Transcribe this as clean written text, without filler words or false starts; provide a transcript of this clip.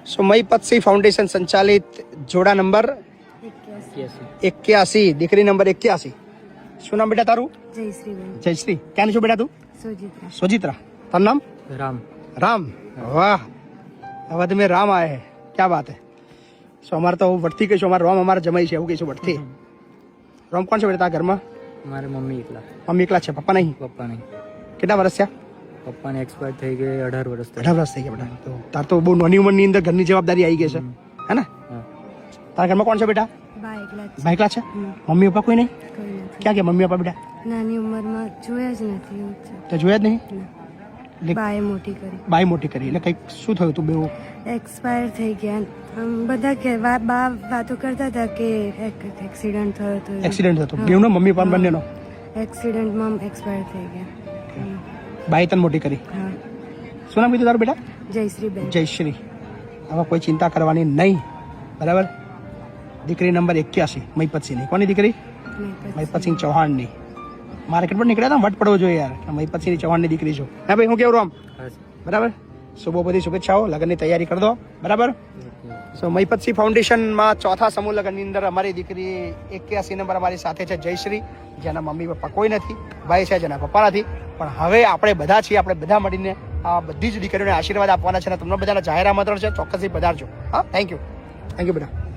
સો Mahipatsinh foundation સંચાલિત જોડા number 81, દીકરી નંબર 81. શું નામ બેટા તારું? જયશ્રી. ક્યાંની છો બેટા તું? सोजित्रा. तार नाम? राम. वाह, अब में राम आए हैं, क्या बात है. सो हमारे तो बढ़ती कही हमारे राम हमारा जमाई है, वो कही बढ़ती. राम कौन से बेटा घर में? हमारे मम्मी एकला है, पप्पा नहीं? कितना वर्ष है? पप्पा ने एक्सपायर થઈ ગયે 18 વર્ષ. 18 વર્ષ થઈ ગયા બેટા. તો તાર તો બહુ નાની ઉંમરની અંદર ઘરની જવાબદારી આવી ગઈ છે, હે ને? તારા ઘરમાં કોણ છે બેટા? ભાઈ એકલા છે. મમ્મી પપ્પા કોઈ નહીં? ક્યાં ગયા મમ્મી પપ્પા બેટા? નાની ઉંમરમાં જોયા જ નથી. તો જોયા જ નહીં? બાય મોટી કરી એટલે કંઈક શું થયું તું? બેવ એક્સપાયર થઈ ગયા. બધા કે બા વાતો કરતા હતા કે એક્સિડન્ટ થયો હતો. એક્સિડન્ટ થયો બેવનો? મમ્મી પપ્પા બંનેનો એક્સિડન્ટમાં એક્સપાયર થઈ ગયા. બાઈ તને મોટી કરી. હા. શું નામ કીધું તારું બેટા? જયશ્રીબેન. જયશ્રી. હવે કોઈ ચિંતા કરવાની નહીં, બરાબર? દીકરી નંબર 81 મહીપતસિંહની. કોની દીકરી? મહીપતસિંહ ચૌહાણની. માર્કેટ પર નીકળ્યા હતા, વટ પડવો જોઈએ યાર. મહીપતસિંહ ચૌહાણની દીકરી છો. હા ભાઈ, હું કેવું રામ? બરાબર. બહુ બધી શુભેચ્છાઓ. લગ્નની તૈયારી કરી દો, બરાબર? સો મહીપતસિંહ ફાઉન્ડેશનમાં ચોથા સમૂહ લગ્નની અંદર અમારી દીકરી 81 નંબર અમારી સાથે છે, જયશ્રી, જેના મમ્મી પપ્પા કોઈ નથી, ભાઈ છે જેના પપ્પા નથી. પણ હવે આપણે બધા છીએ, આપણે બધા મળીને આ બધી જ દીકરીઓને આશીર્વાદ આપવાના છે અને તમને બધાના જાહેર આમંત્રણ છે, ચોક્કસથી પધારજો. હા, થેન્ક યુ બેટા.